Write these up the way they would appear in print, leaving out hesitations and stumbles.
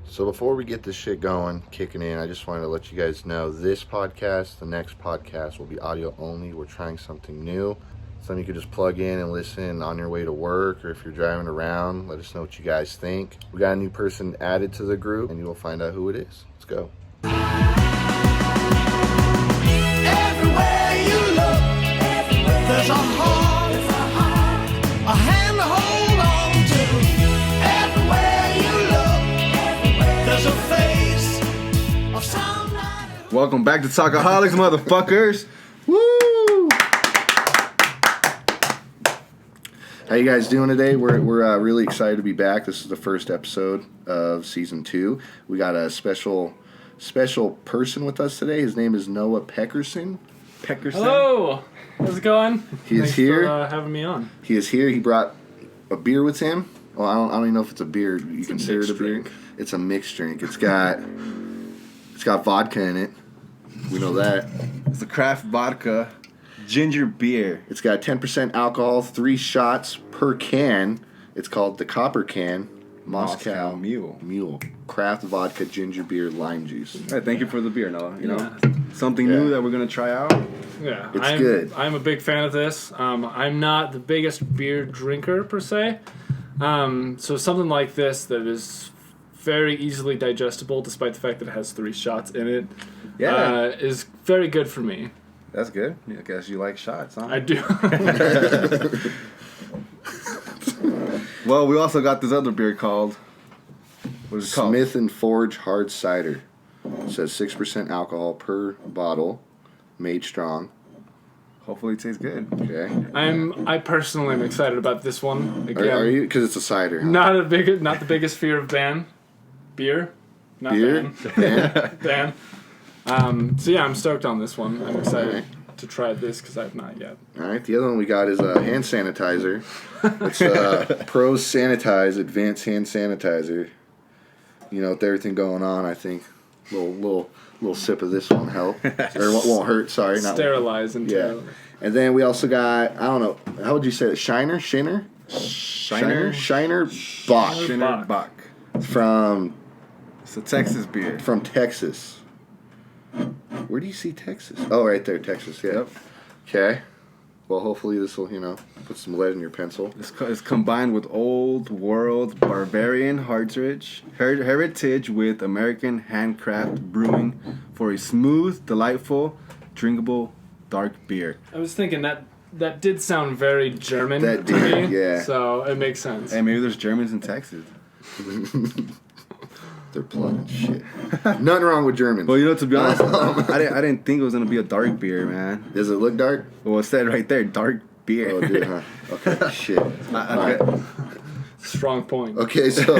So before we get this shit going, kicking in, I just wanted to let you guys know this podcast, the next podcast will be audio only. We're trying something new. Something you could just plug in and listen on your way to work or if you're driving around. Let us know what you guys think. We got a new person added to the group and you will find out who it is. Let's go. Everywhere you look, there's a heart, a hand to hold on to. Everywhere you look, there's a face of somebody. Welcome back to Talkaholics, motherfuckers. Woo! How you guys doing today? We're really excited to be back. This is the first episode of season 2. We got a special person with us today. His name is Noah Peckerson. Hello, how's it going? He is Thanks here. for having me on. He is here. He brought a beer with him. Well, I don't even know if it's a beer. You consider it a beer? drink. It's a mixed drink. It's got vodka in it. We know that. It's a craft vodka ginger beer. It's got 10% alcohol, 3 shots per can. It's called the Copper Can. Moscow Mule. Craft vodka, ginger beer, lime juice. All right, thank you for the beer, Noah. You know, Yeah. something Yeah. new that we're gonna try out. Yeah, It's good. I'm a big fan of this. I'm not the biggest beer drinker per se, so something like this that is very easily digestible, despite the fact that it has 3 shots in it, is very good for me. That's good. I guess you like shots, huh? I do. Well, we also got this other beer called. What is it called? Smith and Forge Hard Cider. It says 6% alcohol per bottle, made strong. Hopefully, it tastes good. Okay. I personally am excited about this one. Again, Are you? Because it's a cider. Huh? not the biggest fear of beer. Not Beer? ban. So yeah, I'm stoked on this one. I'm excited to try this because I have not yet. All right. The other one we got is a hand sanitizer. It's Pros Sanitize Advanced Hand Sanitizer. You know, with everything going on, I think a little sip of this won't help. Or won't hurt. Sorry, not Sterilize and Yeah. And then we also got, I don't know, how would you say it? Shiner Bach Shiner Bach. from It's a Texas beer. Texas. Where do you see Texas? Oh, right there, Texas. Yeah. Yep. Okay. Well, hopefully this will, put some lead in your pencil. It's combined with Old World Bavarian heritage with American handcraft brewing for a smooth, delightful, drinkable dark beer. I was thinking that did sound very German That to did, me. yeah. So it makes sense. Hey, maybe there's Germans in Texas. They're plugging shit. Nothing wrong with Germans. Well, to be honest, I didn't think it was gonna be a dark beer, man. Does it look dark? Well, it said right there, dark beer. Oh, it did, huh? Okay, shit. Okay. Strong point. Okay, so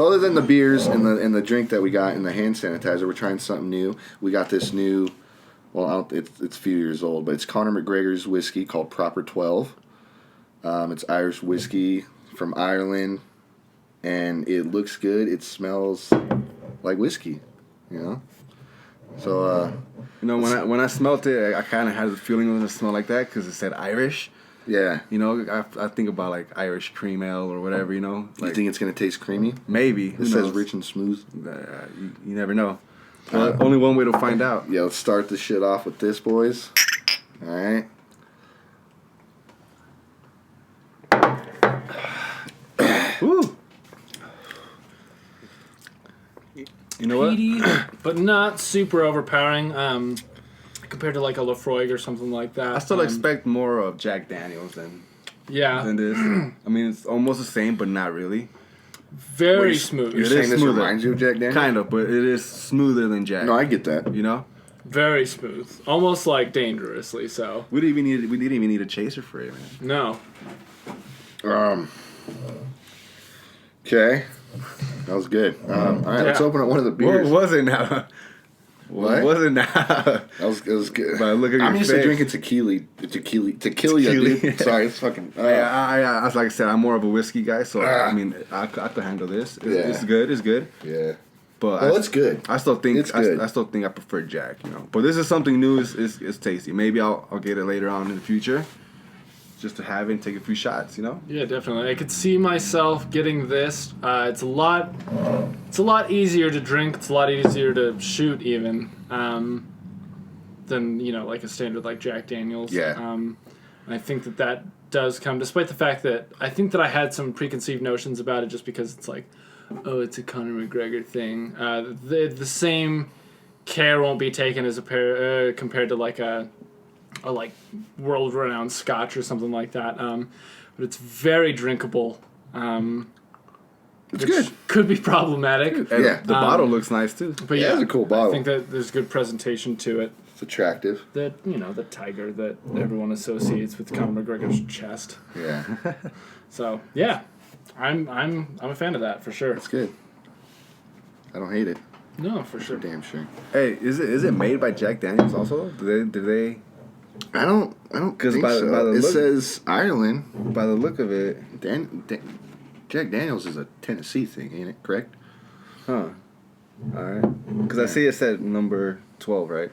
other than the beers and the drink that we got and the hand sanitizer, we're trying something new. We got this new, it's a few years old, but it's Conor McGregor's whiskey called Proper 12. It's Irish whiskey from Ireland, and it looks good. It smells like whiskey, So, when I smelt it, I kind of had the feeling it was gonna smell like that because it said Irish. yeah. I think about like Irish cream ale or whatever. You Like, think it's gonna taste creamy? maybe. It says rich and smooth. You never know. Only one way to find out. Yeah, let's start this shit off with this, boys. All right. Woo. You know what? Peaty, but not super overpowering. Compared to like a Lafroig or something like that. I still expect more of Jack Daniels than Yeah, this. I mean, it's almost the same, but not really. very smooth. You're It saying is this smoother. reminds you of Jack Daniels? Kind of, but it is smoother than Jack. No, I get that. You know, Very smooth. Almost like dangerously so. we didn't even need a chaser for it, man. No. Okay. That was good. All right, let's Yeah. open up one of the beers. What was it now? What? Was it now? It was good. But look at I'm your used to face. drinking tequila, dude. Sorry, it's fucking. I like I said, I'm more of a whiskey guy, so I mean, I could handle this. It's good. It's good. Yeah. But Well, it's good. I still think It's good. I still think I prefer Jack. But this is something new. It's tasty. Maybe I'll get it later on in the future. just to have it and take a few shots, you know? Yeah, definitely. I could see myself getting this. It's a lot easier to drink. It's a lot easier to shoot even than like a standard like Jack Daniel's. Yeah. And I think that does come, despite the fact that I think that I had some preconceived notions about it just because it's like, oh, it's a Conor McGregor thing. The same care won't be taken as compared to like a world-renowned Scotch or something like that. But it's very drinkable. It's which good. Could be problematic. And Yeah. the bottle looks nice too. But Yeah, it's a cool bottle. I think that there's good presentation to it. It's attractive. That the tiger that everyone associates with Conor McGregor's chest. Yeah. So yeah, I'm a fan of that for sure. It's good. I don't hate it. No, for For sure. damn sure. Hey, is it made by Jack Daniels also? Did they I don't 'Cause think by the- so. by the It look- says Ireland. by the look of it, Jack Daniels is a Tennessee thing, ain't it? Correct? huh? All right. Because I see it said number 12, right?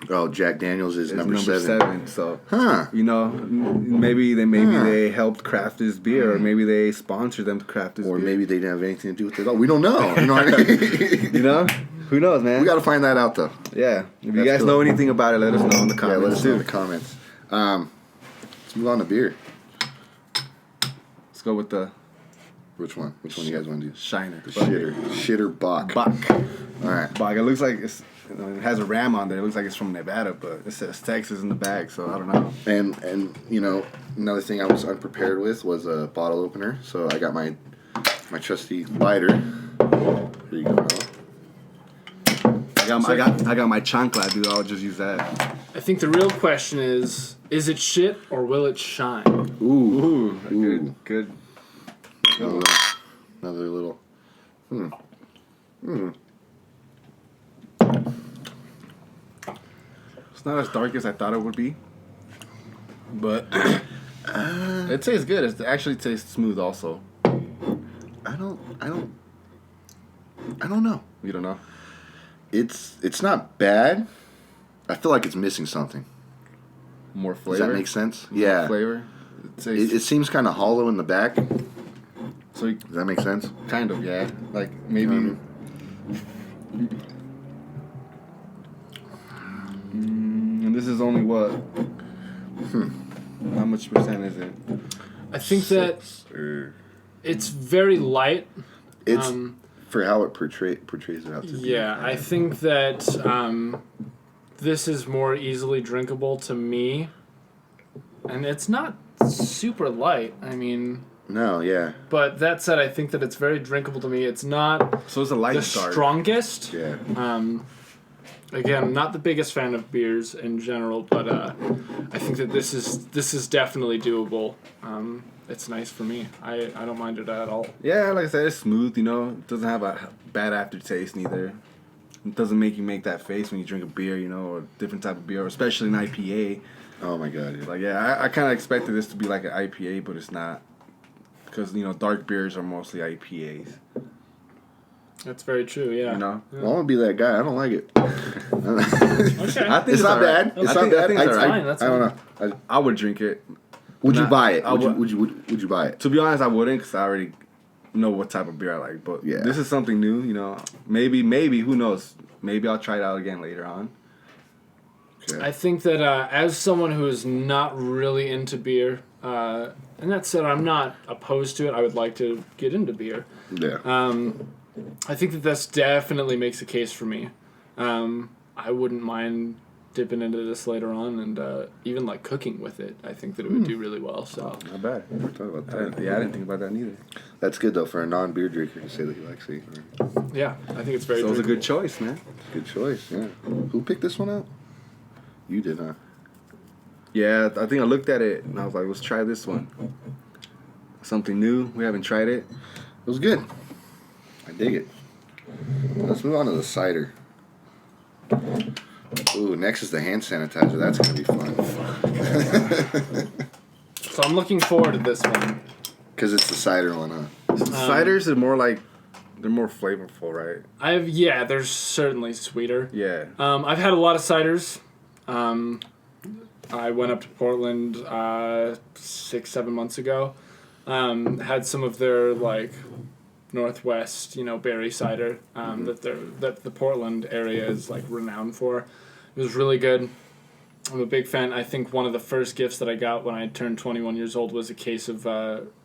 Oh, Jack Daniels is It's number 7. So Huh. maybe Huh. they helped craft this beer, or maybe they sponsored them to craft this Or beer. maybe they didn't have anything to do with it at all. We don't know. You know what I mean? You know, who knows, man? We got to find that out, though. Yeah. If you That's guys cool. know anything about it, let us know in the Yeah, comments let us know in too. the comments. Let's move on to beer. Let's go with the Which one? Which one you guys want to do? Shiner. The Shitter Bach. Bach. All right. Bach. It looks like it has a ram on there. It looks like it's from Nevada, but it says Texas in the bag, so I don't know. And another thing I was unprepared with was a bottle opener. So I got my trusty lighter. Here you go, Noah. I got my chancla, dude. I'll just use that. I think the real question is it shit or will it shine? Ooh. Good. Another little. It's not as dark as I thought it would be, but it tastes good. It actually tastes smooth, also. I don't know. You don't know? It's not bad. I feel like it's missing something. More Does flavor. that make sense? More Yeah. flavor. It seems kind of hollow in the back. Does So you, that make sense? kind of, yeah. Like maybe. You know And this is only what? How much percent is it? I think that it's very light. It's for how it portrays it out to be. Yeah, I think that this is more easily drinkable to me. And it's not super light. I mean, No, yeah. but that said, I think that it's very drinkable to me. It's not So it's a light the start. strongest. Yeah. Again, I'm not the biggest fan of beers in general, but I think that this is definitely doable. It's nice for me. I don't mind it at all. Yeah, like I said, it's smooth. You know, it doesn't have a bad aftertaste neither. It doesn't make you make that face when you drink a beer, you know, or a different type of beer, or especially an IPA. Oh my god. Yeah. Like, yeah, I kind of expected this to be like an IPA, but it's not. Because, you know, dark beers are mostly IPAs. That's very true. Yeah. You know? Well, I'm gonna be that guy. I don't like it. Okay. I think It's not alright. bad. It's I not think- bad. I think it's That's alright. fine. That's I don't fine. know. I would drink it. Would you Not- buy it? I Would would- you buy it? To be honest, I wouldn't, because I already know what type of beer I like. But Yeah. this is something new, you know. Maybe, who knows? Maybe I'll try it out again later on. Okay. I think that as someone who is not really into beer, and that said, I'm not opposed to it. I would like to get into beer. Yeah. I think that this definitely makes a case for me. I wouldn't mind dipping into this later on and even like cooking with it. I think that it would do really well. So Not bad. We're talking about I that. didn't think about that neither. That's good though for a non-beer drinker to say that he likes it. yeah, I think it's very. So it was a good drinkable. choice, man. Good choice. Yeah. Who picked this one out? You did, huh? Yeah, I think I looked at it and I was like, let's try this one. Something new. We haven't tried it. It was good. I dig it. Let's move on to the cider. Ooh, next is the hand sanitizer. That's gonna be fun. So I'm looking forward to this one. Cause it's the cider one, huh? Ciders are more like, they're more flavorful, right? They're certainly sweeter. Yeah. I've had a lot of ciders. I went up to Portland 6-7 months ago. Had some of their like Northwest, berry cider that the Portland area is like renowned for. It was really good. I'm a big fan. I think one of the first gifts that I got when I turned 21 years old was a case of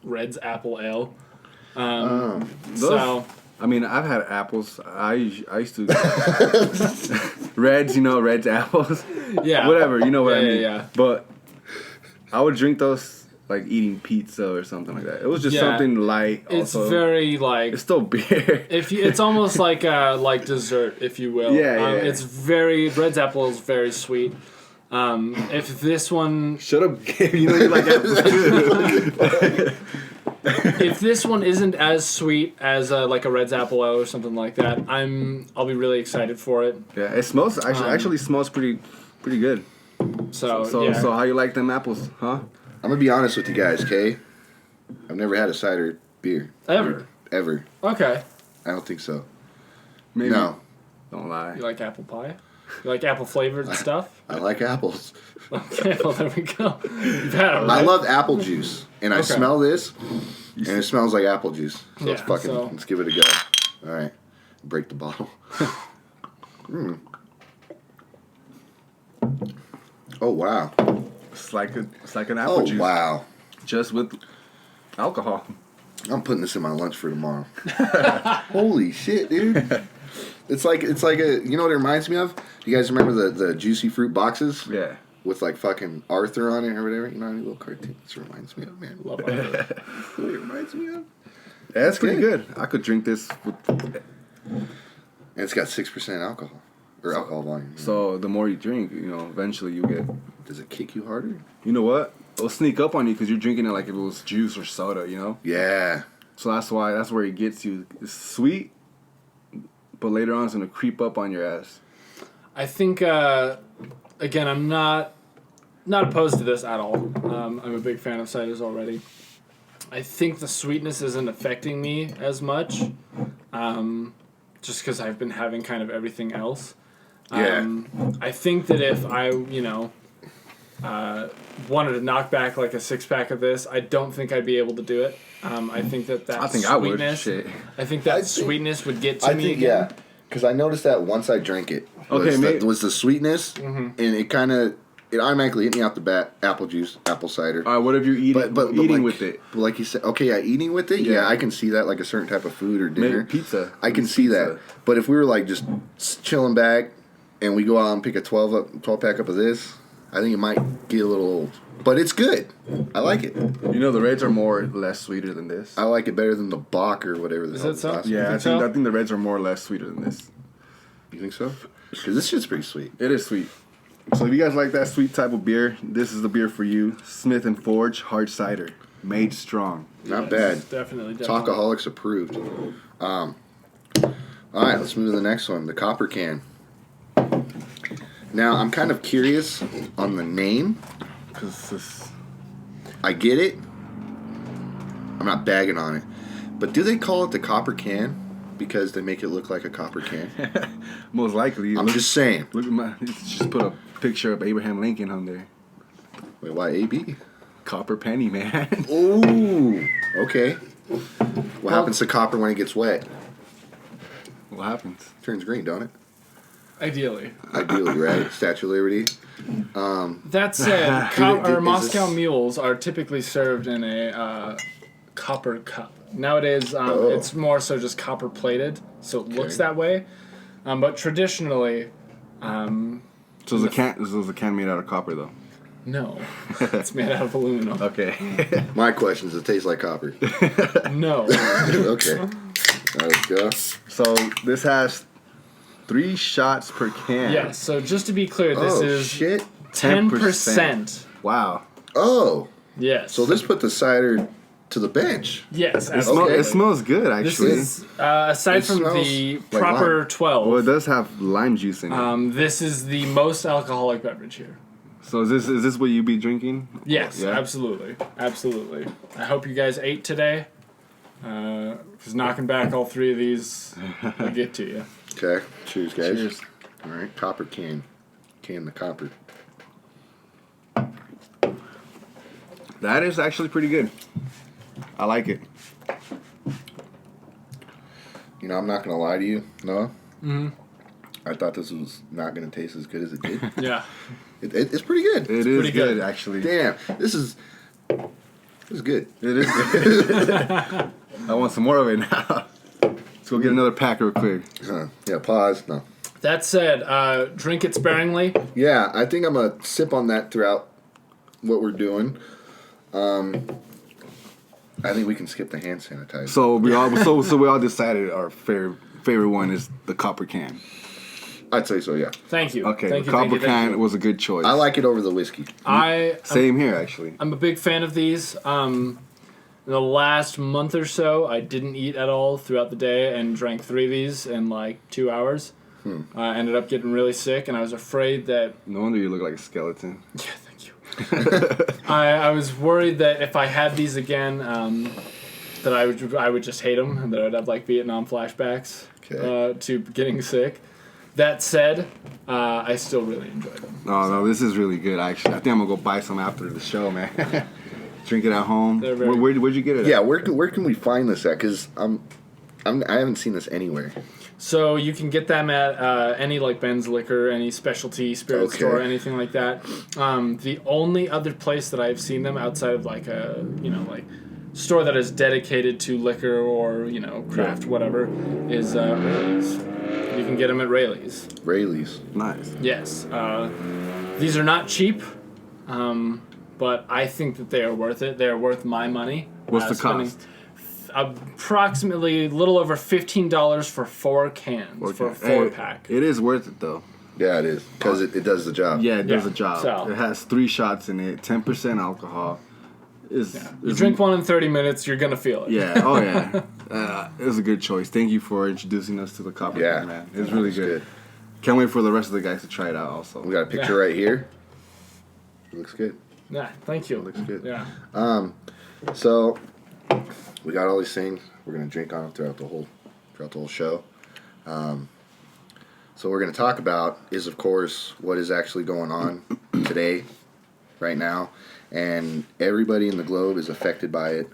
Red's Apple Ale. I mean, I've had apples. I used to Reds, Reds apples. Yeah. Whatever, you know what I mean. Yeah. But I would drink those like eating pizza or something like that. It was just something light. It's also. very like It's still beer. it's almost like dessert, if you will. Yeah. It's Red's Apple is very sweet. If this one Shut up, you like apples too. if this one isn't as sweet as like a Red's Apple Ale or something like that, I'll be really excited for it. Yeah, it smells actually smells pretty good. So how you like them apples, huh? I'm gonna be honest with you guys, okay? I've never had a cider beer. Ever. Okay. I don't think so. Maybe. No. Don't lie. You like apple pie? You like apple flavored stuff? I like apples. Okay, well there we go. You've had it, right? I love apple juice, and I Okay. smell this, and it smells like apple juice. So Yeah, let's give it a go. All right, break the bottle. Oh wow! It's like an apple juice. Wow! Just with alcohol. I'm putting this in my lunch for tomorrow. Holy shit, dude! It's like a, you know what it reminds me of? You guys remember the juicy fruit boxes? Yeah. With like fucking Arthur on it or whatever, any little cartoon. This reminds me of, man. Love Arthur. What it reminds me of. Yeah, it's pretty good. I could drink this with. And it's got 6% alcohol or alcohol volume. So the more you drink, eventually you get. Does it kick you harder? You know what? It'll sneak up on you because you're drinking it like if it was juice or soda. Yeah. So that's where it gets you. It's sweet, but later on it's gonna creep up on your ass. I think again, I'm not opposed to this at all. I'm a big fan of ciders already. I think the sweetness isn't affecting me as much, just because I've been having kind of everything else. Yeah. I think that if I, wanted to knock back like a 6-pack of this, I don't think I'd be able to do it. I think that I think sweetness, I would. Shit. I think that sweetness would get to me again. Yeah. Because I noticed that once I drank it. Was the sweetness, and it automatically hit me out the bat. Apple juice, apple cider. All right, what if you're eating like, with it? But like you said, okay, yeah, eating with it, yeah, I can see that, like a certain type of food or dinner. Maybe pizza. I can see that. But if we were like just chilling back, and we go out and pick a 12-pack up of this, I think it might get a little old. But it's good. I like it. The Reds are more or less sweeter than this. I like it better than the Bach or whatever. Is that so? Yeah, I so? think the Reds are more or less sweeter than this. You think so? Because this shit's pretty sweet. It is sweet. So if you guys like that sweet type of beer, this is the beer for you. Smith & Forge Hard Cider. Made strong. Not bad. Definitely. Talkaholics approved. All right, let's move to the next one. The Copper Can. Now, I'm kind of curious on the name. Because I get it. I'm not bagging on it. But do they call it the Copper Can because they make it look like a copper can? most likely. I'm just saying. Look at just put a picture of Abraham Lincoln on there. Wait, why AB? Copper penny, man. Ooh, okay. What happens to copper when it gets wet? What happens? Turns green, don't it? Ideally. Ideally, right? Statue of Liberty. That said, Moscow mules are typically served in a copper cup. Nowadays, it's more so just copper plated, so it looks that way. But traditionally, So is the can made out of copper though? no, it's made out of aluminum. Okay. My question is, it tastes like copper. No. Okay. Let's go. So this has 3 shots per can. Yes. So just to be clear, this is shit. 10%. Wow. Oh. Yes. So this put the cider to the bench. Yes. Okay. It smells good, actually. This is aside from the like proper lime. 12. Well, it does have lime juice in it. This is the most alcoholic beverage here. So is this what you be drinking? Yes, Yeah? absolutely. I hope you guys ate today. Because knocking back all 3 of these will get to you. Okay. Cheers, guys. Cheers. All right. Copper can. Can the copper. That is actually pretty good. I like it. You know, I'm not gonna lie to you, Noah. Mm-hmm. I thought this was not gonna taste as good as it did. Yeah. It's pretty good. It is pretty good, good. actually. Damn, this is good. It is good. I want some more of it now. Let's go get another pack real quick. Yeah, pause. No. That said, drink it sparingly. Yeah, I think I'm gonna sip on that throughout what we're doing. I think we can skip the hand sanitizer. So we all decided our favorite one is the copper can. I'd say so, yeah. Thank you. Okay, Thank the you, copper thank you. can was a good choice. I like it over the whiskey. Same here, actually. I'm a big fan of these. In the last month or so, I didn't eat at all throughout the day and drank 3 of these in like 2 hours. I ended up getting really sick, and I was afraid that... No wonder you look like a skeleton. Yeah, thank you. I was worried that if I had these again, that I would just hate them, and that I'd have like Vietnam flashbacks to getting sick. That said, I still really enjoyed them. Oh, no, this is really good, actually. I think I'm going to go buy some after the show, man. Drink it at home. Where'd you get it at? Yeah, where can we find this at? Because I haven't seen this anywhere. So you can get them at any like Ben's Liquor, any specialty spirit store, anything like that. The only other place that I've seen them outside of like a store that is dedicated to liquor or craft whatever is Rayleigh's. You can get them at Rayleigh's. Rayleigh's. Nice. Yes. These are not cheap, but I think that they are worth it. They are worth my money. What's the cost? Approximately a little over $15 for 4 cans for a 4-pack. It is worth it, though. Yeah, it is. Because it does the job. Yeah, it does the job. So. It has 3 shots in it, 10% alcohol. You drink one in 30 minutes, you're going to feel it. Yeah, oh yeah. It was a good choice. Thank you for introducing us to the copper can, man. It was really good. Can't wait for the rest of the guys to try it out also. We got a picture right here. It looks good. Yeah, thank you. It looks good. Yeah. So we got all these things. We're gonna drink on them throughout the whole show. So what we're gonna talk about is, of course, what is actually going on today, right now, and everybody in the globe is affected by it.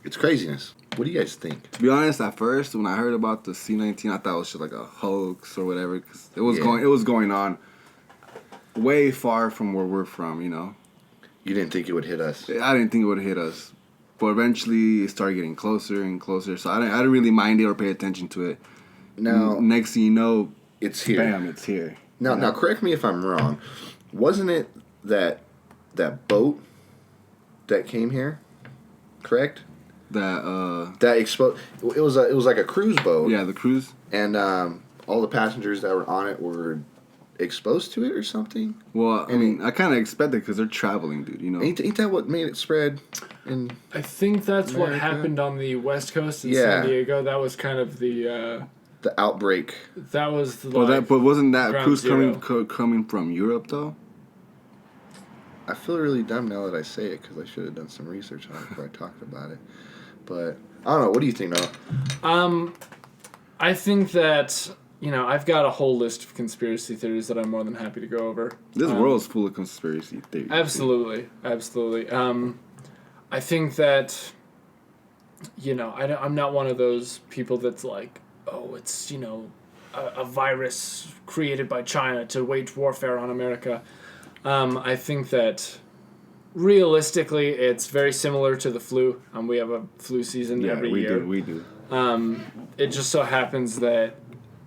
It's craziness. What do you guys think? To be honest, at first when I heard about the C-19, I thought it was just like a hoax or whatever, because it was going on way far from where we're from, You didn't think it would hit us. I didn't think it would hit us, but eventually it started getting closer and closer. So I didn't really mind it or pay attention to it. Now, next thing you know, it's here. Bam! It's here. Now, correct me if I'm wrong. Wasn't it that boat that came here? Correct. That exposed. It was like a cruise boat. Yeah, the cruise. And all the passengers that were on it were exposed to it or something. Well, I mean, I kind of expected because they're traveling, dude. Ain't that what made it spread? I think that's what happened on the West Coast in San Diego. That was kind of the outbreak. That was the. But wasn't that cruise zero. coming from Europe though? I feel really dumb now that I say it because I should have done some research on it before I talked about it. But I don't know. What do you think, Noah? I think that I've got a whole list of conspiracy theories that I'm more than happy to go over. This world's full of conspiracy theories. Absolutely. I think that I'm not one of those people that's like, oh, it's a virus created by China to wage warfare on America. I think that realistically, it's very similar to the flu. We have a flu season every year. We do. It just so happens that,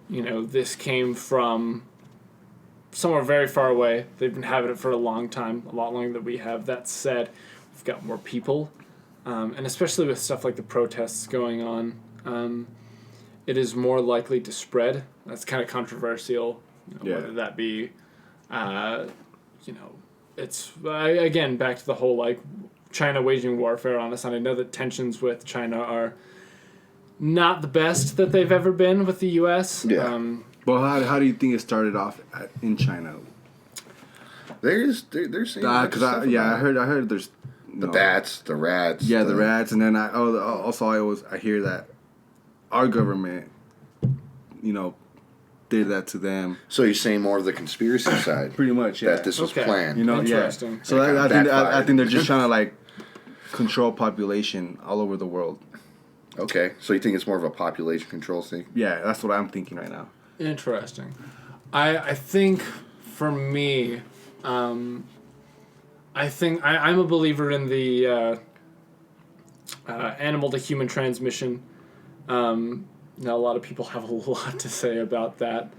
this came from somewhere very far away. They've been having it for a long time, a lot longer than we have. That said, we've got more people, and especially with stuff like the protests going on, it is more likely to spread. That's kind of controversial, whether that be... it's again back to the whole like China waging warfare on us, and I know that tensions with China are not the best that they've ever been with the U.S. Yeah. Well, how do you think it started off in China? They're saying I heard there's the bats, the rats. Yeah, the rats, and then I hear that our government, did that to them. So you're saying more of the conspiracy side? Pretty much, yeah. That this was Okay. planned. You know, yeah. Interesting. So That I kinda I think they're backfired. just trying to like control population all over the world. Okay, so you think it's more of a population control thing? Yeah, that's what I'm thinking right now. Interesting. I think for me, I think I'm a believer in the animal to human transmission. Now a lot of people have a lot to say about that.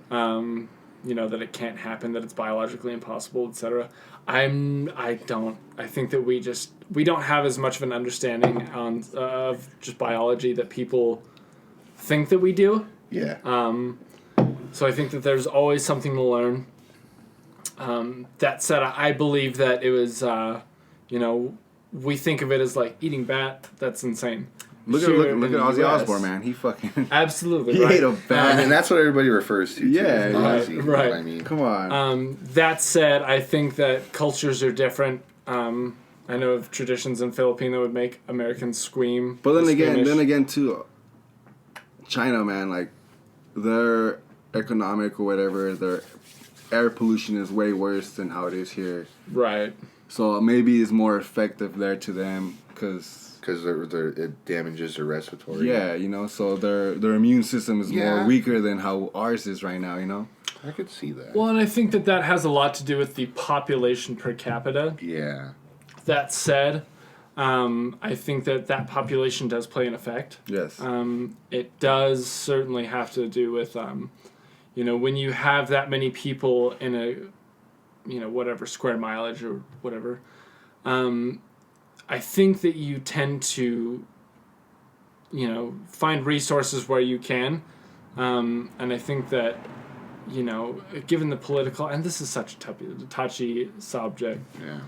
That it can't happen, that it's biologically impossible, etc. I think that we don't have as much of an understanding of just biology that people think that we do. Yeah. So I think that there's always something to learn. That said, I believe that it was, we think of it as like eating bat. That's insane. Look at Ozzy Osbourne, man. He fucking Absolutely. he right? ate a bat. and that's what everybody refers to. Yeah, too, right, Ozzy, you know right. what I mean? Come on. That said, I think that cultures are different. I know of traditions in Philippines that would make Americans squeam. But then squeamish. again, too, China, man, like their economic or whatever, their air pollution is way worse than how it is here. Right. So maybe it's more effective there to them because it damages their respiratory. yeah, so their immune system is Yeah. more weaker than how ours is right now. I could see that. Well, and I think that has a lot to do with the population per capita. Yeah. That said, I think that population does play an effect. Yes. It does certainly have to do with, when you have that many people in a, whatever, square mileage or whatever, I think that you tend to, find resources where you can. And I think that, given the political, and this is such a touchy subject, Yeah.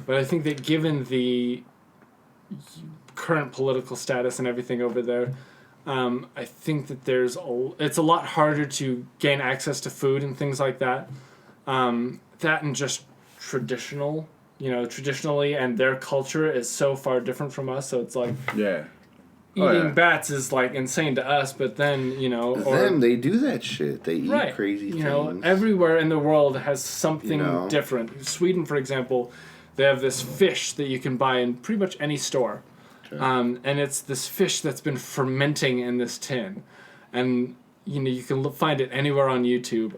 but I think that given the current political status and everything over there, I think that it's a lot harder to gain access to food and things like that. That and just traditionally, and their culture is so far different from us. So it's like yeah. eating bats is like insane to us, but then Them, they do that shit. They eat right, crazy things. everywhere in the world has something You different. Sweden, for example, they have this fish that you can buy in pretty much any store. Okay. And it's this fish that's been fermenting in this tin. And, you can find it anywhere on YouTube.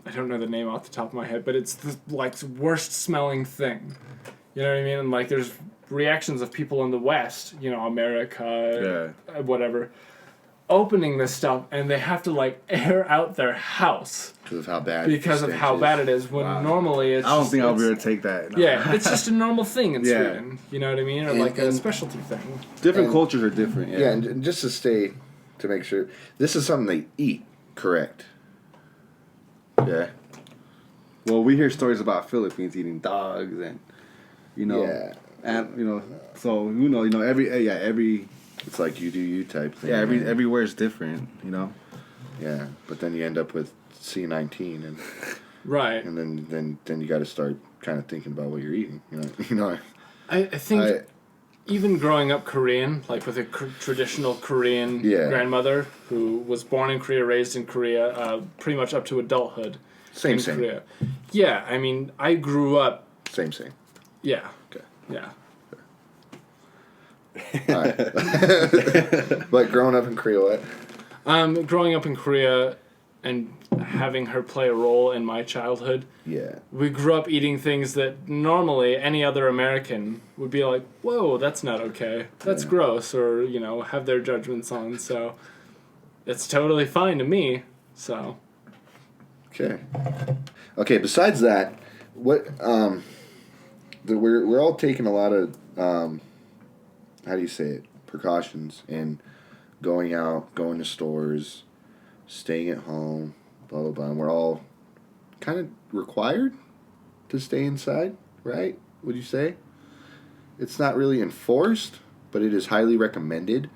I don't know the name off the top of my head, but it's the, worst smelling thing. You know what I mean? And, there's reactions of people in the West, America, whatever, opening this stuff, and they have to, air out their house. Because of how bad It is. When Wow. normally it's I don't just- think I'll be it's- able to take that. No. Yeah, it's just a normal thing in Yeah. Sweden. You know what I mean? Or And- a and- specialty thing. Different And- cultures are different. Yeah, and just to make sure, this is something they eat, correct? Yeah. Well, we hear stories about Philippines eating dogs and, Yeah. and so who knows? Every It's like you do you type thing. everywhere is different. Yeah, but then you end up with C19, and Right. then you got to start kind of thinking about what you're eating. I think even growing up Korean, with a traditional Korean Yeah. grandmother who was born in Korea, raised in Korea, pretty much up to adulthood Same. Korea. Yeah, I mean, I grew up. Same. Yeah. Okay. Yeah. All right. But growing up in Korea, what? Growing up in Korea and having her play a role in my childhood, Yeah. we grew up eating things that normally any other American would be like, whoa, that's not okay. That's Yeah. gross, or, have their judgments on. So it's totally fine to me. So. Okay. Besides that, what we're all taking a lot of how do you say it, precautions, and going out, going to stores, staying at home, blah blah blah. And we're all kind of required to stay inside, right? Would you say? It's not really enforced, but it is highly recommended.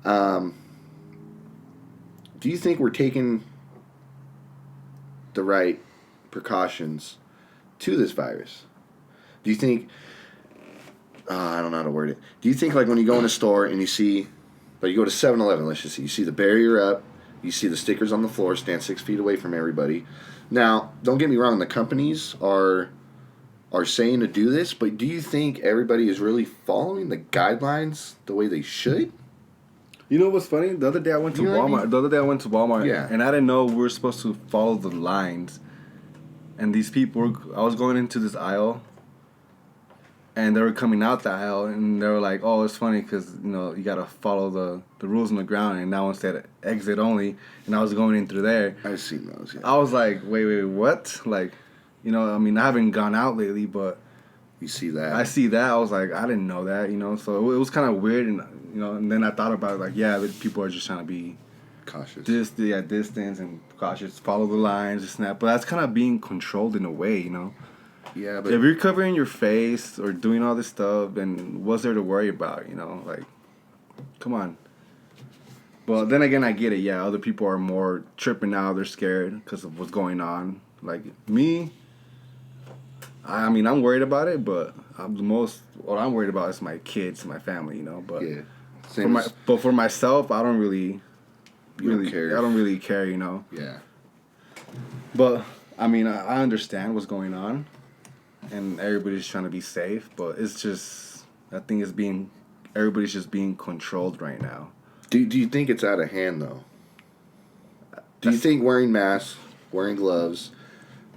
Do you think we're taking the right precautions to this virus? Do you think, I don't know how to word it. Do you think when you go in a store and you see, you go to 7-Eleven, let's just say, you see the barrier up, You see the stickers on the floor, stand 6 feet away from everybody. Now, don't get me wrong, the companies are saying to do this, but do you think everybody is really following the guidelines the way they should? You know what's funny? The other day I went to You know what I Walmart. mean? The other day I went to Walmart, Yeah. and I didn't know we were supposed to follow the lines. And these people, I was going into this aisle, and they were coming out the aisle, and they were like, "Oh, it's funny because you gotta follow the rules on the ground." And that one said exit only, and I was going in through there. I've seen those. Yeah. I was like, "Wait, what?" Like, I mean, I haven't gone out lately, but You see that? I see that. I was like, I didn't know that, So it was kind of weird, and then I thought about it, like, yeah, the people are just trying to be Cautious. distance and cautious, follow the lines, this and that. But that's kind of being controlled in a way, Yeah, but If you're covering your face or doing all this stuff, then what's there to worry about, Like, come on. But then again, I get it. Yeah, other people are more tripping out. They're scared because of what's going on. Like, me, I mean, I'm worried about it, but what I'm worried about is my kids, my family, But yeah. for myself, I don't really care. I don't really care, Yeah. But I mean, I understand what's going on, and everybody's trying to be safe. But it's just, I think everybody's just being controlled right now. Do you think it's out of hand though? Do you think wearing masks, wearing gloves,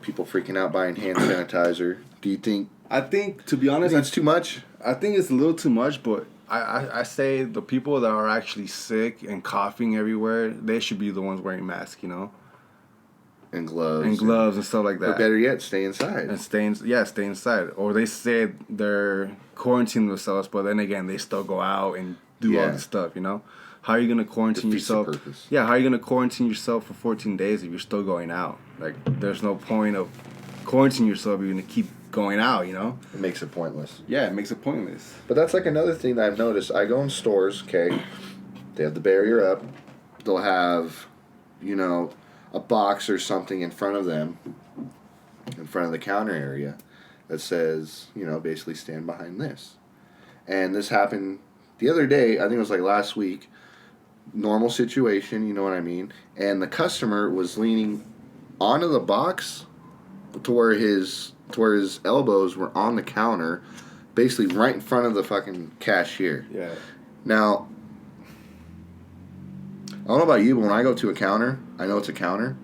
people freaking out buying hand sanitizer? Do you think? I think, to be honest, That's too much. I think it's a little too much. But I say the people that are actually sick and coughing everywhere, they should be the ones wearing masks, And gloves. and stuff like that. Or better yet, stay inside. And stay inside. Or they say they're quarantining themselves, but then again, they still go out and do all Yeah. this stuff, How are you going to quarantine Defeats the yourself? purpose. Yeah, how are you going to quarantine yourself for 14 days if you're still going out? Like, there's no point of quarantining yourself if you're going to keep going out, It makes it pointless. Yeah, it makes it pointless. But that's like another thing that I've noticed. I go in stores, okay, they have the barrier up. They'll have, a box or something in front of them, in front of the counter area, that says, basically stand behind this. And this happened the other day, I think it was like last week, normal situation, you know what I mean? And the customer was leaning onto the box to where his elbows were on the counter, basically right in front of the fucking cashier. Yeah. Now, I don't know about you, but when I go to a counter, I know it's a counter.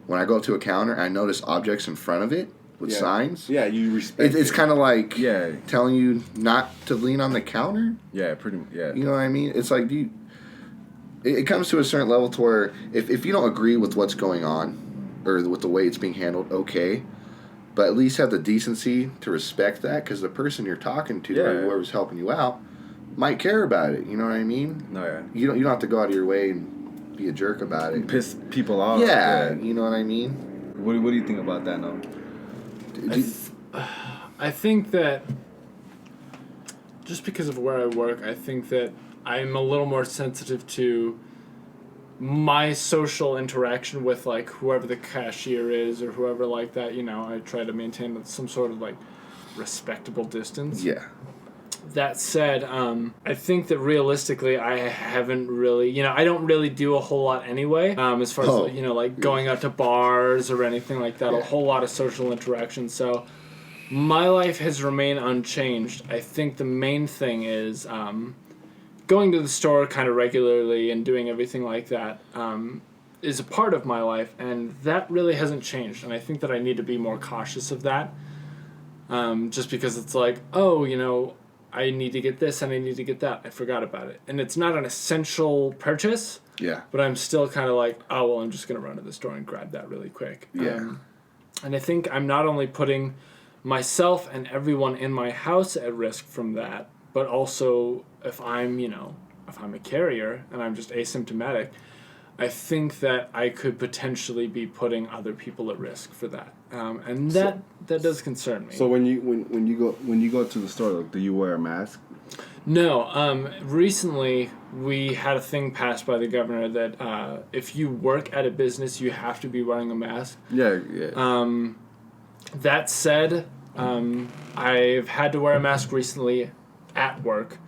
When I go up to a counter, I notice objects in front of it with signs. Yeah, you respect It's kind of like Yeah. telling you not to lean on the counter. Yeah, pretty much, yeah. You know what I mean? It's like, it comes to a certain level to where if you don't agree with what's going on or with the way it's being handled, okay. But at least have the decency to respect that, because the person you're talking to or whoever's helping you out might care about it. You know what I mean? No, yeah. You don't have to go out of your way and be a jerk about it. Piss people off. Yeah, you know what I mean? What do you think about that, now? I think that just because of where I work, I think that I'm a little more sensitive to my social interaction with like whoever the cashier is or whoever like that. I try to maintain some sort of like respectable distance. Yeah. That said, I think that realistically, I haven't really, I don't really do a whole lot anyway. As far as like going out to bars or anything like that, a whole lot of social interaction. So my life has remained unchanged. I think the main thing is going to the store kind of regularly and doing everything like that is a part of my life, and that really hasn't changed. And I think that I need to be more cautious of that, just because it's like, I need to get this and I need to get that. I forgot about it. And it's not an essential purchase. Yeah. But I'm still kind of like, oh, well, I'm just going to run to the store and grab that really quick. Yeah. And I think I'm not only putting myself and everyone in my house at risk from that, but also if I'm a carrier and I'm just asymptomatic, I think that I could potentially be putting other people at risk for that. And that does concern me. So when you go to the store, do you wear a mask? No. Recently, we had a thing passed by the governor that if you work at a business, you have to be wearing a mask. Yeah. That said, I've had to wear a mask recently at work.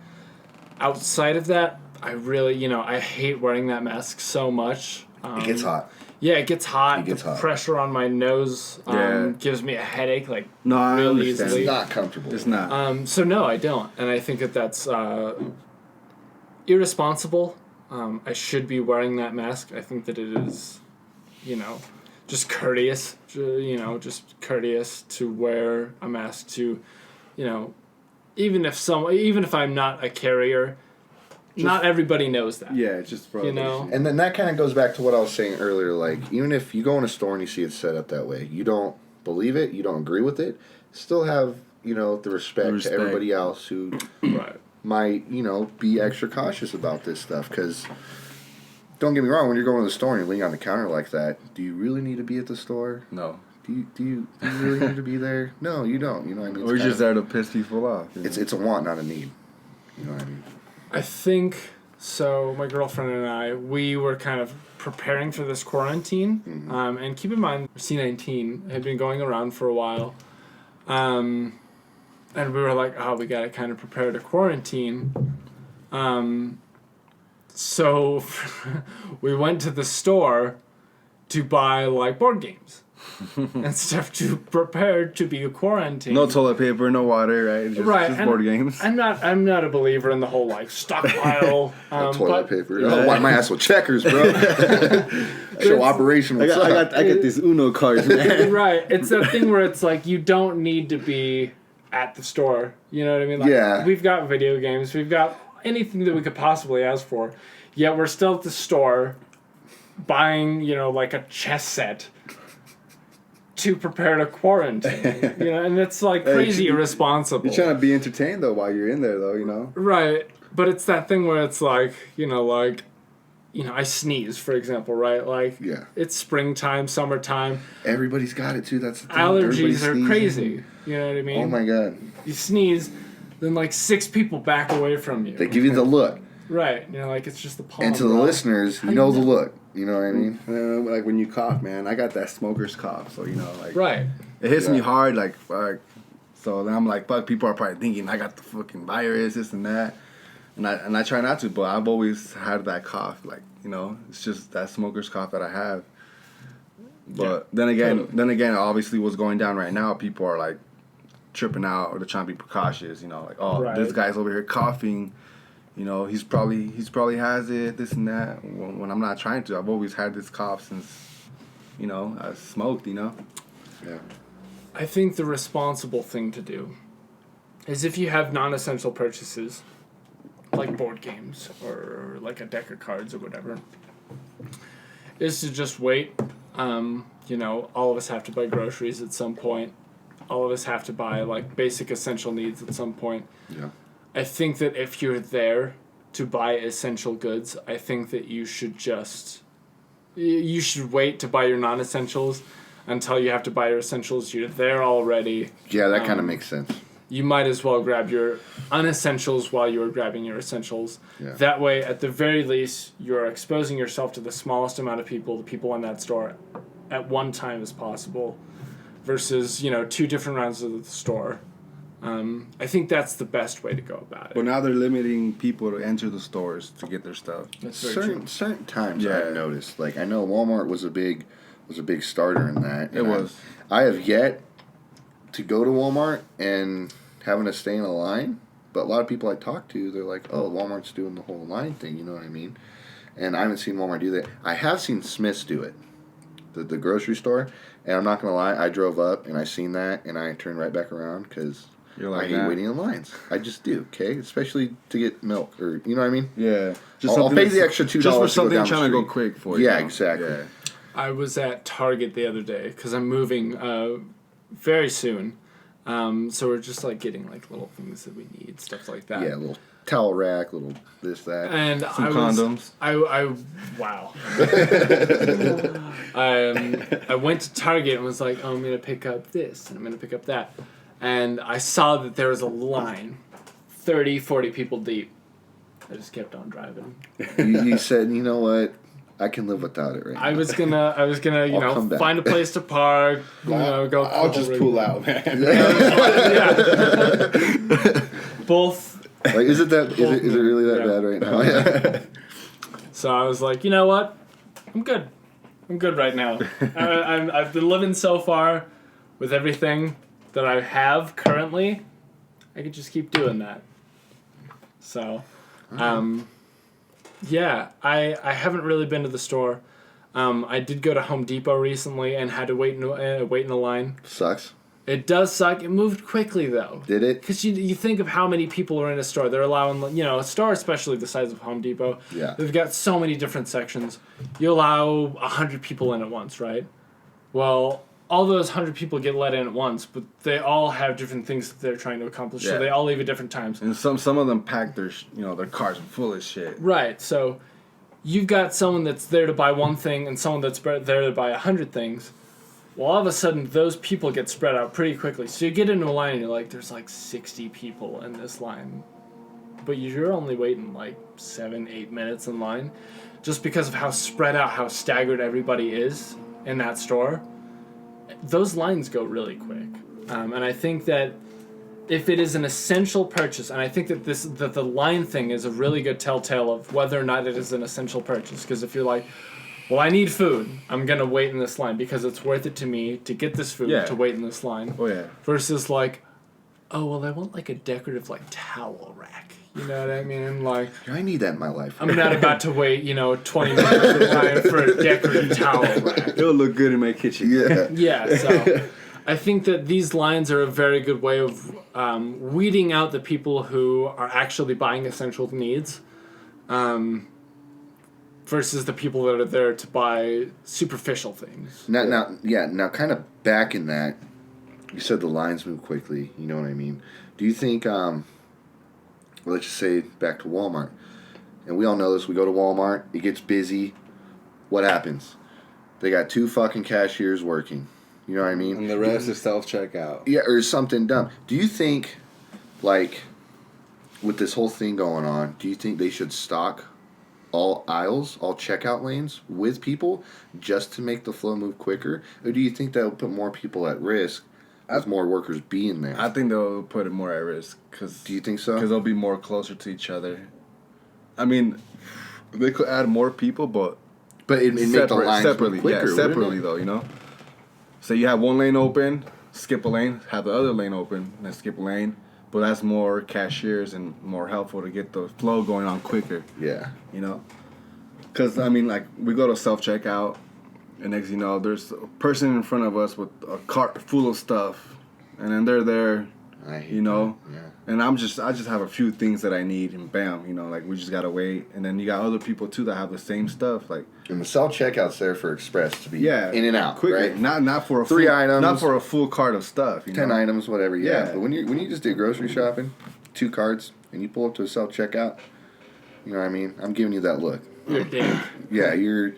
Outside of that, I really, I hate wearing that mask so much. It gets hot. Yeah, it gets hot. It gets the hot. pressure on my nose gives me a headache, like, No, I really understand. easily. It's not comfortable. It's not. So no, I don't, and I think that that's irresponsible. I should be wearing that mask. I think that it is, just courteous. Just courteous to wear a mask to, even if I'm not a carrier, not everybody knows that. Yeah, it's just for And then that kind of goes back to what I was saying earlier. Like, even if you go in a store and you see it set up that way, you don't believe it, you don't agree with it, still have, the respect to everybody else who Right. might, be extra cautious about this stuff. Because, don't get me wrong, when you're going to the store and you're leaning on the counter like that, do you really need to be at the store? No. Do you really need to be there? No, you don't. You know what I mean? Or you're just there to piss people off. It's a want, not a need. You know what I mean? I think so. My girlfriend and I, we were kind of preparing for this quarantine. And keep in mind, C19 had been going around for a while. And we were like, we got to kind of prepare to quarantine. So we went to the store to buy, like, board games and stuff to prepare to be quarantined. No toilet paper, no water, right? Just and board games. I'm not a believer in the whole, like, stockpile. Toilet paper. I'll wipe my ass with checkers, bro. Show Operation what's up. I get these Uno cards, man. Right. It's that thing where it's like you don't need to be at the store. You know what I mean? Like, Yeah. We've got video games. We've got anything that we could possibly ask for. Yet we're still at the store buying, like a chess set to prepare to quarantine. And it's like crazy irresponsible. You're trying to be entertained, though, while you're in there, though, Right. But it's that thing where it's like, I sneeze, for example, right? Like, Yeah. it's springtime, summertime. Everybody's got it, too. That's the thing. Allergies Everybody's are sneezing. crazy. You know what I mean? Oh, my God. You sneeze, then like 6 people back away from you. They give you the look. Right. Like it's just the palm. And to the listeners, you know the look. You know what I mean? Like when you cough, man, I got that smoker's cough, so like Right. it hits me hard, like fuck. So then I'm like, fuck. People are probably thinking I got the fucking virus, this and that, and I try not to, but I've always had that cough, like it's just that smoker's cough that I have. But then again, obviously what's going down right now, people are like tripping out or they're trying to be precautious, like this guy's over here coughing. He's probably has it, this and that. When I'm not trying to, I've always had this cough since, I smoked, Yeah. I think the responsible thing to do is if you have non-essential purchases, like board games or like a deck of cards or whatever, is to just wait. All of us have to buy groceries at some point. All of us have to buy like basic essential needs at some point. Yeah. I think that if you're there to buy essential goods, I think that you should wait to buy your non-essentials until you have to buy your essentials. You're there already. Yeah, that kind of makes sense. You might as well grab your unessentials while you are grabbing your essentials. Yeah. That way, at the very least, you're exposing yourself to the smallest amount of people, the people in that store, at one time as possible, versus, 2 different rounds of the store. I think that's the best way to go about it. But now they're limiting people to enter the stores to get their stuff. That's very true. Certain times I've noticed. Like I know Walmart was a big starter in that. It was. I have yet to go to Walmart and having to stay in a line. But a lot of people I talk to, they're like, "Oh, Walmart's doing the whole line thing." You know what I mean? And I haven't seen Walmart do that. I have seen Smith's do it, the grocery store. And I'm not gonna lie, I drove up and I seen that and I turned right back around because. I hate waiting in lines. I just do, okay? Especially to get milk or, you know what I mean? Yeah. I'll pay the extra $2 just for to go something down trying the to go street. quick for you. Yeah, exactly. Yeah. I was at Target the other day because I'm moving very soon. So we're just like getting like little things that we need, stuff like that. Yeah, a little towel rack, little this, that. And Some condoms. Wow. I went to Target and was like, I'm going to pick up this and I'm going to pick up that. And I saw that there was a line, 30, 40 people deep. I just kept on driving. You said, you know what? I can live without it right now. I was gonna, come back. find a place to park, go. I'll just pull out, man. Yeah. Both. Like, is it really that bad right now? Yeah. So I was like, you know what? I'm good. I'm good right now. I've been living so far with everything that I have currently. I could just keep doing that. So, yeah, I haven't really been to the store. I did go to Home Depot recently and had to wait in a line. Sucks. It does suck. It moved quickly, though. Did it? Because you think of how many people are in a store. They're allowing, a store especially the size of Home Depot. Yeah. They've got so many different sections. You allow 100 people in at once, right? Well, all those 100 people get let in at once, but they all have different things that they're trying to accomplish, so Yeah. they all leave at different times. And some of them pack their their cars full of shit. Right, so you've got someone that's there to buy one thing and someone that's there to buy 100 things. Well, all of a sudden, those people get spread out pretty quickly. So you get into a line and you're like, there's like 60 people in this line. But you're only waiting like 7-8 minutes in line. Just because of how spread out, how staggered everybody is in that store. Those lines go really quick. And I think that if it is an essential purchase, and I think that the line thing is a really good telltale of whether or not it is an essential purchase. Because if you're like, well, I need food, I'm going to wait in this line because it's worth it to me to get this food, Yeah. to wait in this line. Oh, yeah. Versus like, oh, well, I want like a decorative like towel rack. You know what I mean? Like, I need that in my life. I'm not about to wait, 20 minutes in line for a decorative towel rack. It'll look good in my kitchen. Yeah. Yeah, so I think that these lines are a very good way of weeding out the people who are actually buying essential needs versus the people that are there to buy superficial things. Now, kind of back in that, you said the lines move quickly. You know what I mean? Do you think, let's just say back to Walmart, and we all know this, we go to Walmart, it gets busy, what happens? They got 2 fucking cashiers working. You know what I mean? And the rest is self-checkout. Yeah, or something dumb. Do you think, like, with this whole thing going on, do you think they should stock all aisles, all checkout lanes with people just to make the flow move quicker? Or do you think that will put more people at risk with more workers being there? I think they'll put it more at risk. Do you think so? Because they'll be more closer to each other. I mean, they could add more people, but it make the lines separately, quicker, yeah, separately though, So you have one lane open, skip a lane, have the other lane open, and then skip a lane. But that's more cashiers and more helpful to get the flow going on quicker. Yeah. Because, I mean, like, we go to self-checkout, and next thing you know, there's a person in front of us with a cart full of stuff, and then they're there, I hate that. Yeah. And I just have a few things that I need, and bam, like, we just gotta wait. And then you got other people, too, that have the same stuff, like... And the self-checkout's there for express to be in and out, quicker. right? Not for a 3 items. Not for a full cart of stuff, 10 items, whatever, yeah. Yeah. But when you just do grocery shopping, 2 carts, and you pull up to a self-checkout, you know what I mean? I'm giving you that look. You're dead. Yeah, you're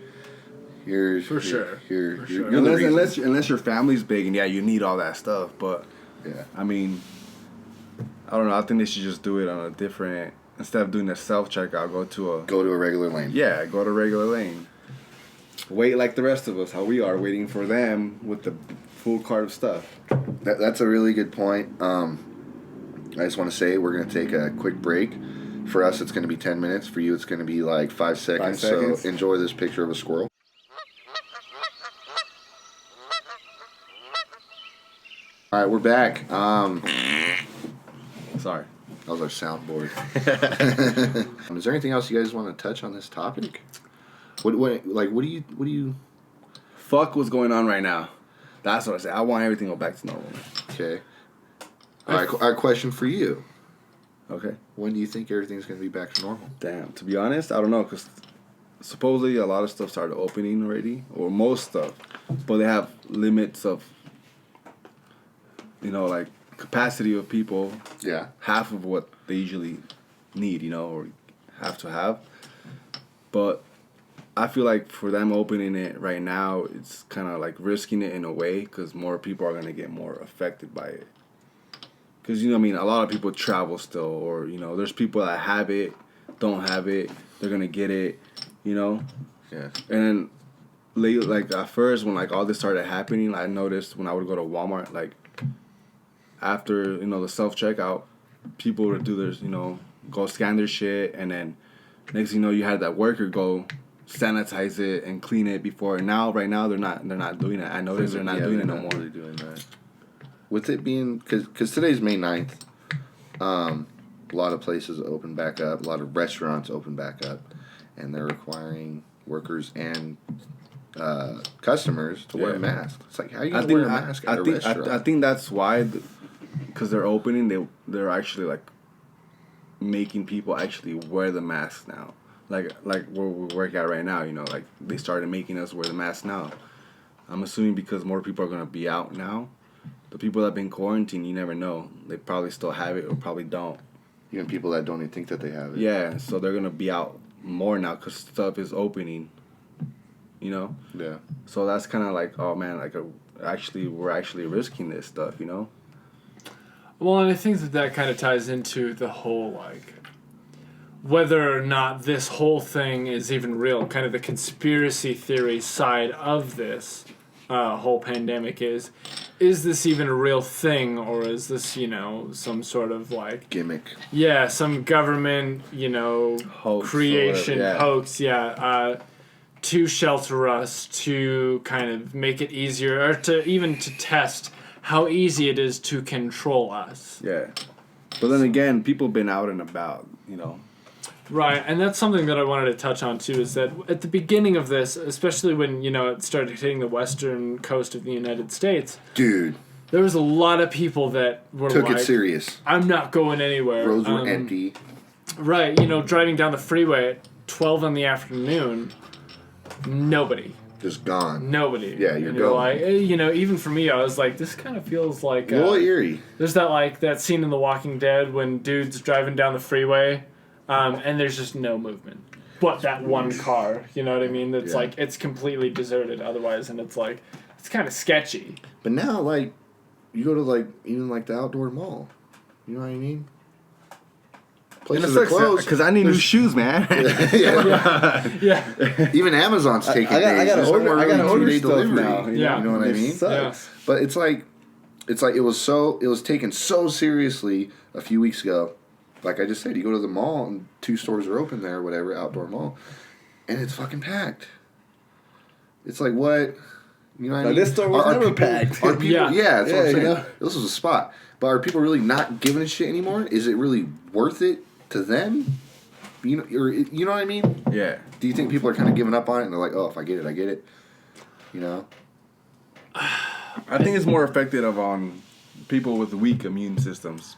For sure. You're the Unless your family's big, and yeah, you need all that stuff, but... Yeah. I mean... I don't know. I think they should just do it on a different... Instead of doing a self-checkout, go to a regular lane. Yeah, go to a regular lane. Wait like the rest of us, how we are, waiting for them with the full cart of stuff. That's a really good point. I just want to say we're going to take a quick break. For us, it's going to be 10 minutes. For you, it's going to be like 5 seconds. 5 seconds. So enjoy this picture of a squirrel. All right, we're back. Sorry. That was our soundboard. Is there anything else you guys want to touch on this topic? What do you? Fuck what's going on right now. That's what I say. I want everything to go back to normal. Okay. All right. Our question for you. Okay. When do you think everything's going to be back to normal? Damn. To be honest, I don't know, because supposedly a lot of stuff started opening already, or most stuff, but they have limits of, like capacity of people. Yeah. Half of what they usually need, or have to have. But I feel like for them opening it right now, it's kind of like risking it in a way, because more people are going to get more affected by it. Because, a lot of people travel still, or, there's people that have it, don't have it, they're going to get it, Yeah. And then, at first, when, all this started happening, I noticed when I would go to Walmart, after, the self-checkout, people would do their, go scan their shit, and then next thing you know, you had that worker go sanitize it and clean it before. And now, right now, they're not doing it. I noticed they're not doing it no more. Really doing that. With it being, because today's May 9th, a lot of places open back up, a lot of restaurants open back up, and they're requiring workers and customers to wear masks. It's like, how are you going to wear a mask at a restaurant? I think that's why, because they're opening, they're actually like making people actually wear the mask now. Like where we work at right now, you know, like they started making us wear the mask now. I'm assuming because more people are going to be out now. The people that have been quarantined, you never know. They probably still have it or probably don't. Even people that don't even think that they have it. Yeah, so they're going to be out more now because stuff is opening, you know? Yeah. So that's kind of like, oh man, like we're actually risking this stuff, you know? Well, and I think that kind of ties into the whole, like, whether or not this whole thing is even real, kind of the conspiracy theory side of this whole pandemic is this even a real thing, or is this, you know, some sort of, like... Gimmick. Yeah, some government, you know, Hoax creation, hoax, yeah. To shelter us, to kind of make it easier, or to test how easy it is to control us. Yeah. But then again, people been out and about, you know. Right, and that's something that I wanted to touch on too, is that at the beginning of this, especially when, you know, it started hitting the western coast of the United States, dude, there was a lot of people that were took like, it serious. I'm not going anywhere. Roads were empty. Right, you know, driving down the freeway at 12 in the afternoon, nobody. Just gone. Nobody. Yeah, you're and going. Like, you know, even for me, I was like, this kind of feels like... a little eerie. There's that scene in The Walking Dead when dude's driving down the freeway, and there's just no movement. But that one car, you know what I mean? It's like, it's completely deserted otherwise, and it's like, it's kind of sketchy. But now, like, you go to, like, even, like, the outdoor mall. You know what I mean? Places are closed. Because I need new shoes, man. Yeah. Even Amazon's taking days. I gotta order stuff delivery. now. Yeah. You know what I mean? Sucks. But it's like it was taken so seriously a few weeks ago. Like I just said, you go to the mall and 2 stores are open there, whatever, outdoor mall, and it's fucking packed. It's like, what? You know what I mean? This store was never packed. Are people, that's what I'm saying. Yeah. This was a spot. But are people really not giving a shit anymore? Is it really worth it to them? You know what I mean? Yeah. Do you think people are kind of giving up on it and they're like, oh, if I get it, I get it? You know? I think it's more effective on people with weak immune systems.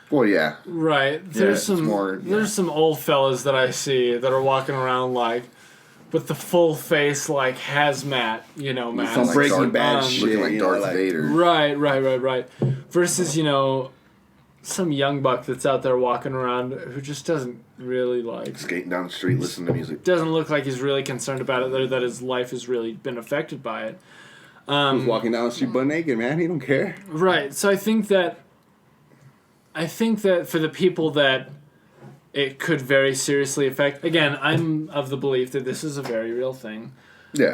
Well, yeah. Right. There's some old fellas that I see that are walking around like with the full face like hazmat, you know, mask. Some Like Breaking Bad shit, looking like you know, Darth like- Vader. Right. Versus, you know, some young buck that's out there walking around who just doesn't really like Skating down the street, listening to music. doesn't look like he's really concerned about it, or that his life has really been affected by it. He's walking down the street butt naked, man. He don't care. Right. So I think that for the people that it could very seriously affect, again, I'm of the belief that this is a very real thing. Yeah.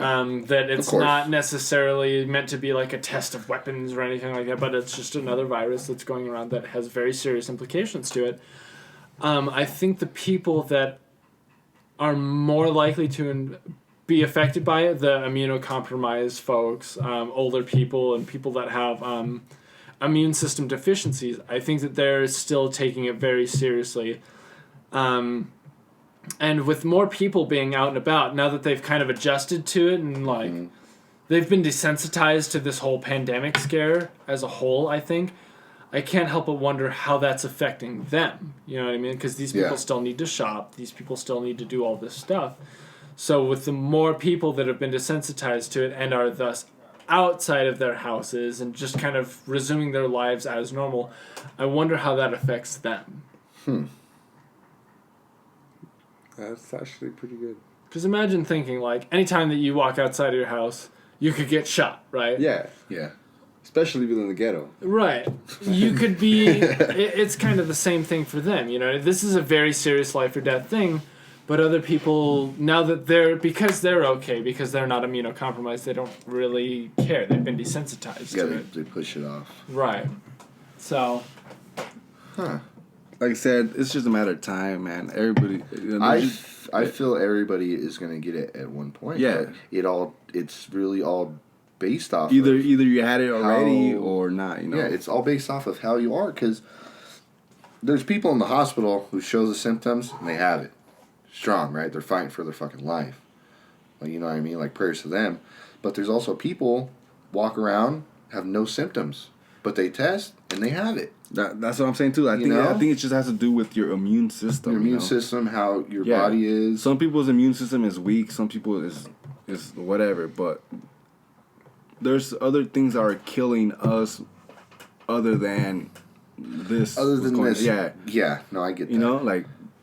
That it's not necessarily meant to be like a test of weapons or anything like that, but it's just another virus that's going around that has very serious implications to it. I think the people that are more likely to be affected by it, the immunocompromised folks, older people, and people that have immune system deficiencies, I think that they're still taking it very seriously. And with more people being out and about, now that they've kind of adjusted to it and like they've been desensitized to this whole pandemic scare as a whole, I think, I can't help but wonder how that's affecting them. You know what I mean? Because these people still need to shop. These people still need to do all this stuff. So with the more people that have been desensitized to it and are thus outside of their houses and just kind of resuming their lives as normal, I wonder how that affects them. That's actually pretty good. Because imagine thinking, like, anytime that you walk outside of your house, you could get shot, right? Yeah. Yeah. Especially if you live in the ghetto. Right. You could be... it's kind of the same thing for them, you know? This is a very serious life or death thing, but other people, now that because they're okay, because they're not immunocompromised, they don't really care. They've been desensitized to it. They push it off. Right. So... Huh. like I said, it's just a matter of time, man. Everybody, you know, I feel everybody is going to get it at one point. Yeah. But it's really all based off either of you had it already how- or not. You know. Yeah, it's all based off of how you are, because there's people in the hospital who show the symptoms and they have it. Strong, right? They're fighting for their fucking life. Like, you know what I mean? Like, prayers to them. But there's also people walk around, have no symptoms, but they test and they have it. That's what I'm saying too. I think it just has to do with your immune system. Your immune system, how your body is. Some people's immune system is weak. Some people is whatever. But there's other things that are killing us, other than this. Other than this, yeah. Yeah, no, I get that. You know,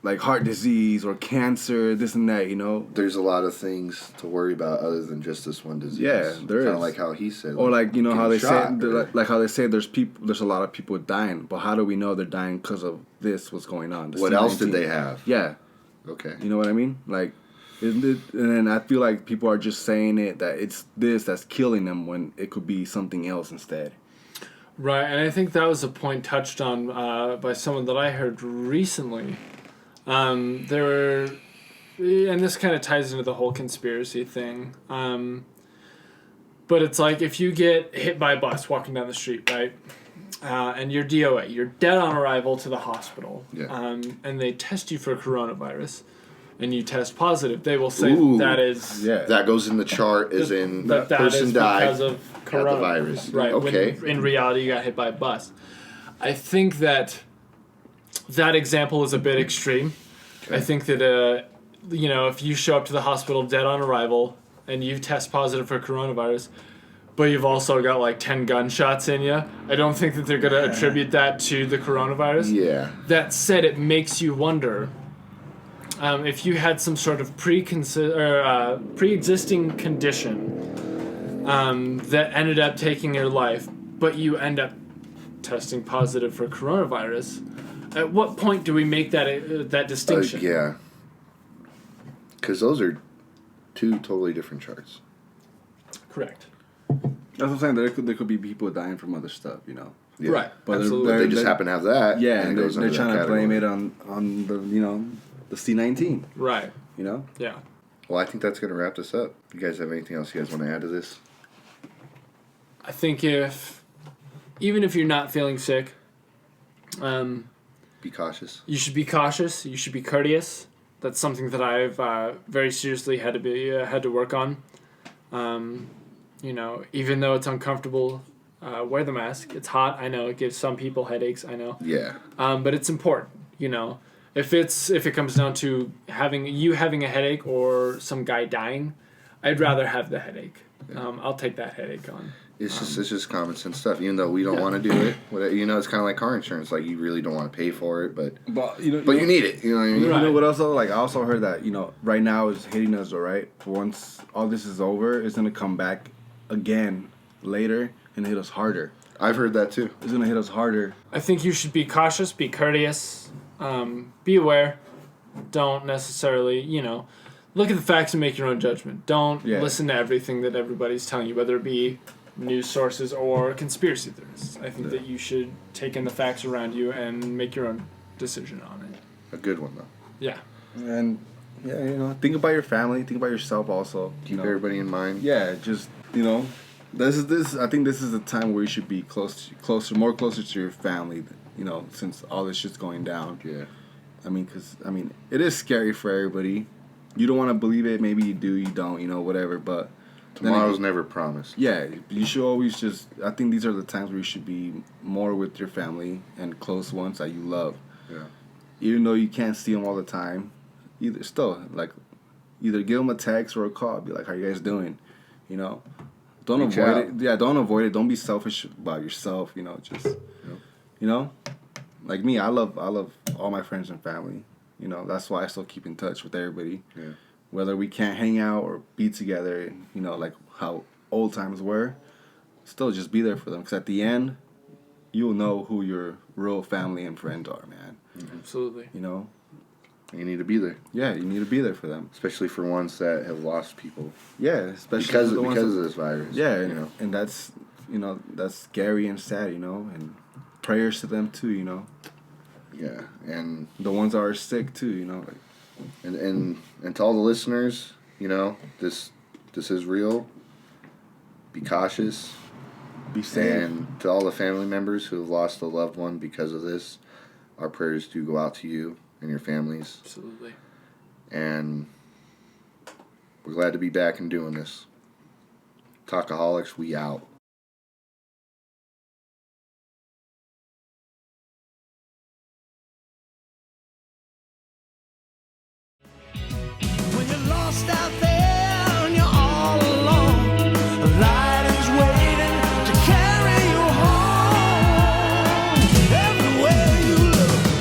like heart disease or cancer, this and that. You know, There's a lot of things to worry about other than just this one disease. Yeah, there Kind is. of like how he said. or like you know how they getting say shot, like how they say there's a lot of people dying, but how do we know they're dying because of this? What's going on? The What else did C-19? they have? Yeah. Okay. You know what I mean? Like, isn't it? And then I feel like people are just saying it that it's this that's killing them when it could be something else instead. Right, and I think that was a point touched on by someone that I heard recently. There were, and this kind of ties into the whole conspiracy thing. But it's like if you get hit by a bus walking down the street, right? And you're DOA, you're dead on arrival to the hospital. Yeah. And they test you for coronavirus, and you test positive. They will say Ooh. that is That goes in the chart as in that person is died, because of had the virus. Right. Okay. When in reality, you got hit by a bus. I think that example is a bit extreme. Okay. I think that if you show up to the hospital dead on arrival and you test positive for coronavirus, but you've also got like 10 gunshots in you, I don't think that they're going to attribute that to the coronavirus. Yeah. That said, it makes you wonder if you had some sort of pre-existing condition that ended up taking your life, but you end up testing positive for coronavirus. At what point do we make that distinction? Yeah. Because those are two totally different charts. Correct. That's what I'm saying. There could be people dying from other stuff, you know. Yeah. Right. But Absolutely. But they just happen to have that. Yeah, and and it goes they're under that trying to blame category. it on the C-19. Right. You know. Yeah. Well, I think that's going to wrap this up. You guys have anything else you guys want to add to this? I think even if you're not feeling sick, Be cautious. you should be cautious. You should be courteous. That's something that I've very seriously had to work on. Even though it's uncomfortable, wear the mask. It's hot. I know it gives some people headaches. I know. Yeah. But it's important. If it comes down to having a headache or some guy dying, I'd rather have the headache. I'll take that headache on. It's just common sense stuff. Even though we don't want to do it, it's kind of like car insurance. Like you really don't want to pay for it, but you need it. You know what I mean? Right. You know what also? Like I also heard that right now it's hitting us, all right. Once all this is over, it's gonna come back again later and hit us harder. I've heard that too. It's gonna hit us harder. I think you should be cautious, be courteous, be aware. Don't necessarily, look at the facts and make your own judgment. Don't listen to everything that everybody's telling you, whether it be news sources or conspiracy theorists. I think that you should take in the facts around you and make your own decision on it. A good one though. Yeah. And think about your family, think about yourself also. Keep everybody in mind. Yeah, just this. I think this is the time where you should be closer to your family. Since all this shit's going down. Yeah. Because it is scary for everybody. You don't want to believe it. Maybe you do. You don't. Whatever. But Tomorrow's never promised. yeah, you should always just. I think these are the times where you should be more with your family and close ones that you love. Yeah. Even though you can't see them all the time, either give them a text or a call. Be like, "How you guys doing?" Don't Reach avoid out. it. Yeah, don't avoid it. Don't be selfish about yourself. Just. Like me, I love all my friends and family. That's why I still keep in touch with everybody. Yeah. Whether we can't hang out or be together, like how old times were, still just be there for them. Because at the end, you'll know who your real family and friends are, man. Absolutely. You need to be there. Yeah, you need to be there for them. Especially for ones that have lost people. Yeah, especially Because for the ones of that- this virus. Yeah, and that's that's scary and sad, and prayers to them too, Yeah, and The ones that are sick too, like. and to all the listeners, this is real. Be cautious. Be safe. And to all the family members who have lost a loved one because of this, our prayers do go out to you and your families. Absolutely. And we're glad to be back and doing this. Talkaholics, we out.